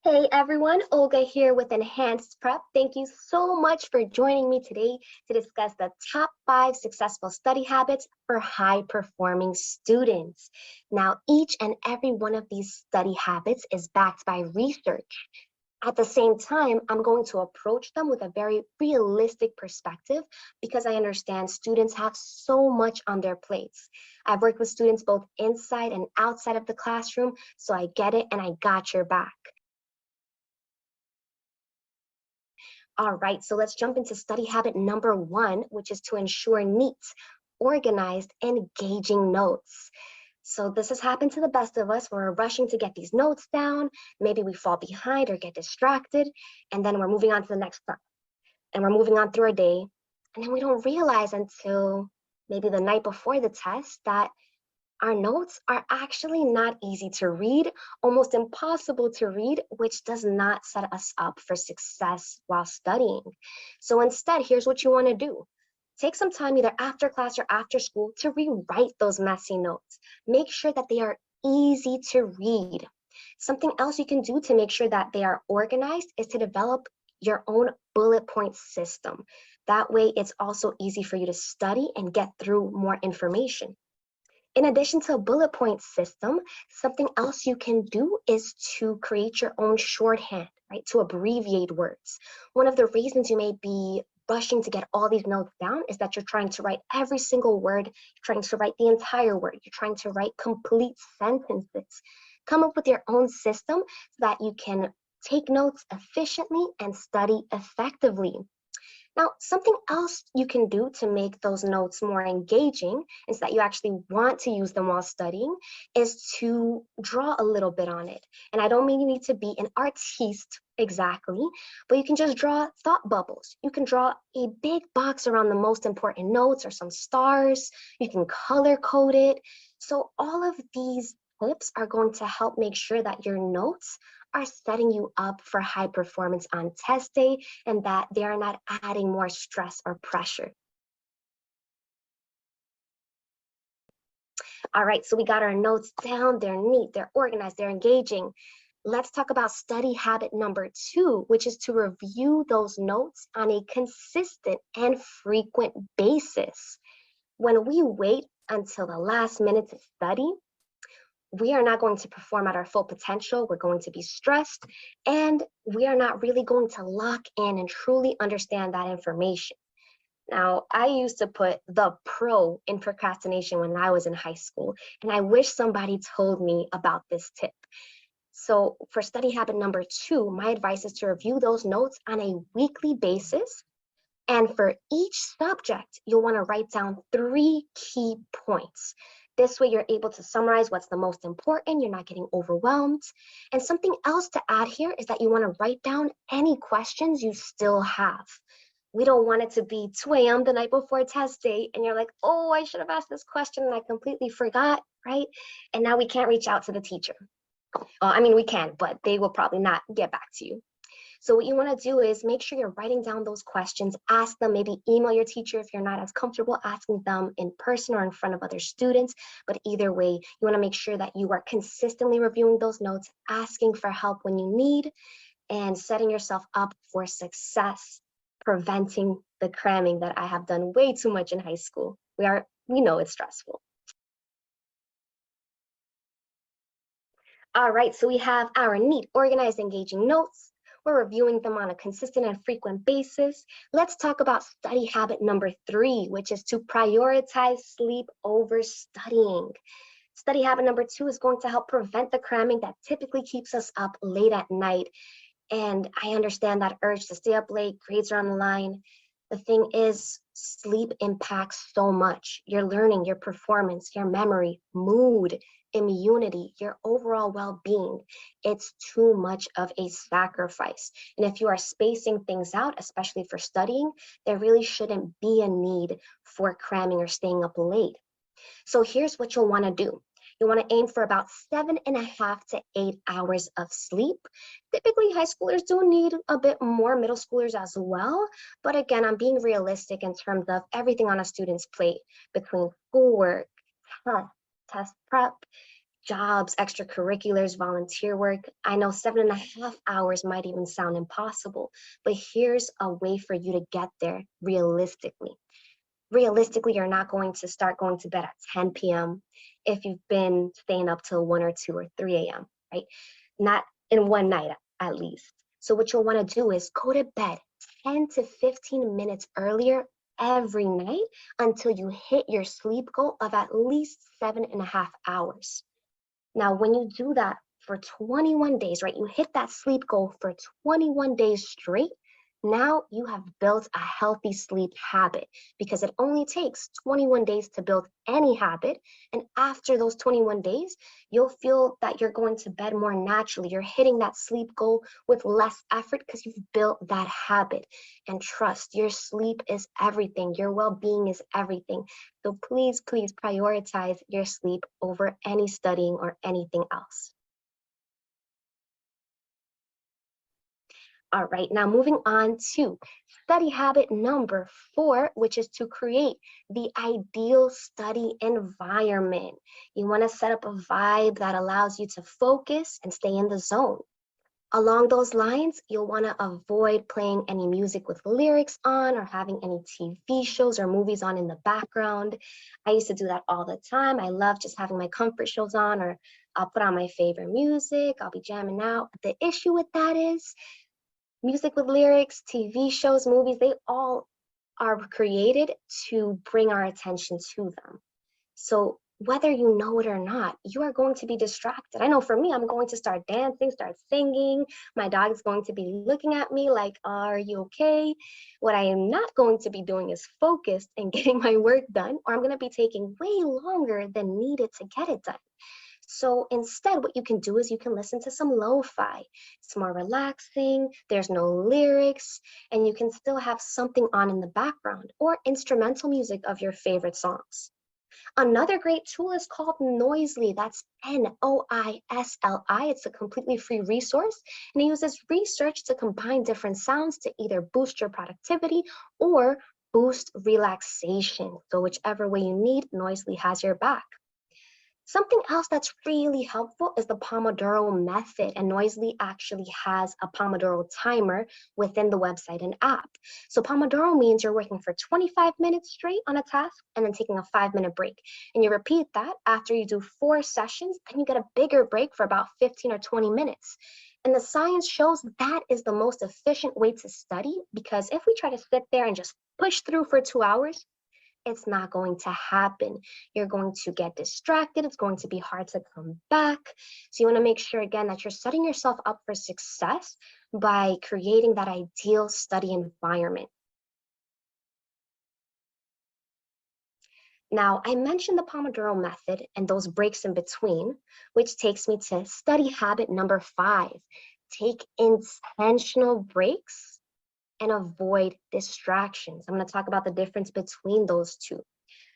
Hey everyone, Olga here with Enhanced Prep. Thank you so much for joining me today to discuss the top 5 successful study habits for high-performing students. Now, each and every one of these study habits is backed by research. At the same time, I'm going to approach them with a very realistic perspective because I understand students have so much on their plates. I've worked with students both inside and outside of the classroom, so I get it and I got your back. All right, so let's jump into study habit number 1, which is to ensure neat, organized, engaging notes. So this has happened to the best of us. We're rushing to get these notes down. Maybe we fall behind or get distracted, and then we're moving on to the next step. And we're moving on through our day, and then we don't realize until maybe the night before the test that our notes are actually not easy to read, almost impossible to read, which does not set us up for success while studying. So instead, here's what you want to do. Take some time either after class or after school to rewrite those messy notes. Make sure that they are easy to read. Something else you can do to make sure that they are organized is to develop your own bullet point system. That way, it's also easy for you to study and get through more information. In addition to a bullet point system, something else you can do is to create your own shorthand, right? To abbreviate words. One of the reasons you may be rushing to get all these notes down is that you're trying to write every single word, you're trying to write the entire word, you're trying to write complete sentences. Come up with your own system so that you can take notes efficiently and study effectively. Now, something else you can do to make those notes more engaging is that you actually want to use them while studying is to draw a little bit on it. And I don't mean you need to be an artiste exactly, but you can just draw thought bubbles. You can draw a big box around the most important notes or some stars. You can color code it. So all of these tips are going to help make sure that your notes are setting you up for high performance on test day and that they are not adding more stress or pressure. All right, so we got our notes down, they're neat, they're organized, they're engaging. Let's talk about study habit number 2, which is to review those notes on a consistent and frequent basis. When we wait until the last minute to study, we are not going to perform at our full potential. We're going to be stressed, and we are not really going to lock in and truly understand that information. Now, I used to put the pro in procrastination when I was in high school, and I wish somebody told me about this tip. So for study habit number 2, my advice is to review those notes on a weekly basis. And for each subject, you'll want to write down 3 key points. This way you're able to summarize what's the most important, you're not getting overwhelmed. And something else to add here is that you want to write down any questions you still have. We don't want it to be 2 a.m. the night before test day and you're like, oh, I should have asked this question and I completely forgot, right? And now we can't reach out to the teacher. I mean, we can, but they will probably not get back to you. So what you want to do is make sure you're writing down those questions, ask them, maybe email your teacher if you're not as comfortable asking them in person or in front of other students. But either way, you want to make sure that you are consistently reviewing those notes, asking for help when you need, and setting yourself up for success, preventing the cramming that I have done way too much in high school. We know it's stressful. All right, so we have our neat, organized, engaging notes. We're reviewing them on a consistent and frequent basis. Let's talk about study habit number 3, which is to prioritize sleep over studying. Study habit number 2 is going to help prevent the cramming that typically keeps us up late at night. And I understand that urge to stay up late, grades are on the line. The thing is, sleep impacts so much. Your learning, your performance, your memory, mood, immunity, your overall well-being. It's too much of a sacrifice. And if you are spacing things out, especially for studying, there really shouldn't be a need for cramming or staying up late. So here's what you'll want to do. You want to aim for about 7.5 to 8 hours of sleep. Typically, high schoolers do need a bit more, middle schoolers as well. But again, I'm being realistic in terms of everything on a student's plate between schoolwork, test prep, jobs, extracurriculars, volunteer work. I know 7.5 hours might even sound impossible, but here's a way for you to get there realistically. Realistically, you're not going to start going to bed at 10 p.m. if you've been staying up till 1 or 2 or 3 a.m., right? Not in one night at least. So what you'll want to do is go to bed 10 to 15 minutes earlier every night until you hit your sleep goal of at least 7.5 hours. Now, when you do that for 21 days, right, you hit that sleep goal for 21 days straight, now you have built a healthy sleep habit because it only takes 21 days to build any habit. And after those 21 days, you'll feel that you're going to bed more naturally. You're hitting that sleep goal with less effort because you've built that habit. And trust, your sleep is everything. Your well-being is everything. So please, please prioritize your sleep over any studying or anything else. All right, now moving on to study habit number 4, which is to create the ideal study environment. You want to set up a vibe that allows you to focus and stay in the zone. Along those lines, you'll want to avoid playing any music with lyrics on or having any TV shows or movies on in the background. I used to do that all the time. I love just having my comfort shows on, or I'll put on my favorite music. I'll be jamming out. The issue with that is music with lyrics, TV shows, movies, they all are created to bring our attention to them. So whether you know it or not, you are going to be distracted. I know for me, I'm going to start dancing, start singing. My dog is going to be looking at me like, are you okay? What I am not going to be doing is focused and getting my work done, or I'm going to be taking way longer than needed to get it done. So instead, what you can do is you can listen to some lo-fi. It's more relaxing, there's no lyrics, and you can still have something on in the background or instrumental music of your favorite songs. Another great tool is called Noisely. That's Noisli. It's a completely free resource, and it uses research to combine different sounds to either boost your productivity or boost relaxation. So whichever way you need, Noisely has your back. Something else that's really helpful is the Pomodoro method, and Noisely actually has a Pomodoro timer within the website and app. So Pomodoro means you're working for 25 minutes straight on a task and then taking a 5-minute break. And you repeat that after you do 4 sessions, then you get a bigger break for about 15 or 20 minutes. And the science shows that is the most efficient way to study, because if we try to sit there and just push through for 2 hours, it's not going to happen. You're going to get distracted. It's going to be hard to come back. So you want to make sure, again, that you're setting yourself up for success by creating that ideal study environment. Now, I mentioned the Pomodoro method and those breaks in between, which takes me to study habit number 5. Take intentional breaks and avoid distractions. I'm going to talk about the difference between those two.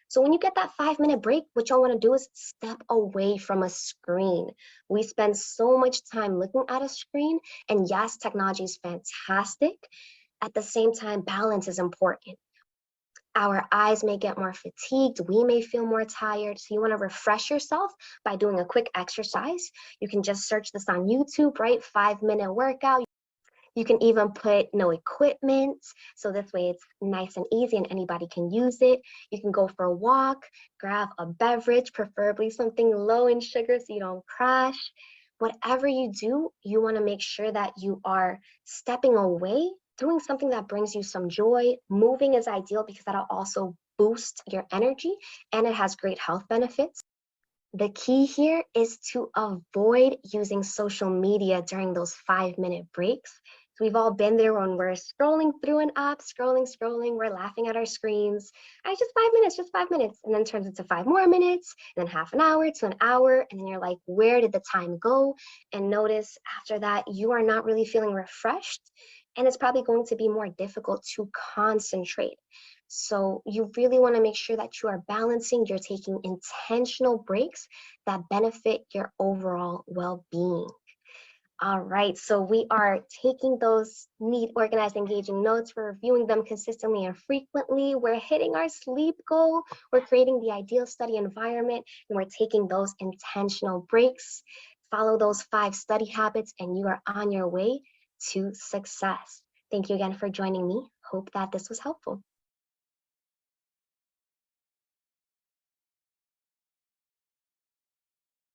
So when you get that 5-minute break, what y'all want to do is step away from a screen. We spend so much time looking at a screen, and yes, technology is fantastic. At the same time, balance is important. Our eyes may get more fatigued. We may feel more tired. So you want to refresh yourself by doing a quick exercise. You can just search this on YouTube, right? 5-minute workout. You can even put no equipment, so this way it's nice and easy and anybody can use it. You can go for a walk, grab a beverage, preferably something low in sugar so you don't crash. Whatever you do, you want to make sure that you are stepping away, doing something that brings you some joy. Moving is ideal because that'll also boost your energy and it has great health benefits. The key here is to avoid using social media during those 5-minute breaks. So we've all been there when we're scrolling through an app, scrolling, we're laughing at our screens. Just 5 minutes, just 5 minutes. And then turns into 5 more minutes, and then half an hour to an hour. And then you're like, where did the time go? And notice after that, you are not really feeling refreshed. And it's probably going to be more difficult to concentrate. So you really want to make sure that you are balancing, you're taking intentional breaks that benefit your overall well-being. All right, so we are taking those neat, organized, engaging notes, we're reviewing them consistently and frequently, we're hitting our sleep goal, we're creating the ideal study environment, and we're taking those intentional breaks. Follow those 5 study habits, and you are on your way to success. Thank you again for joining me. Hope that this was helpful.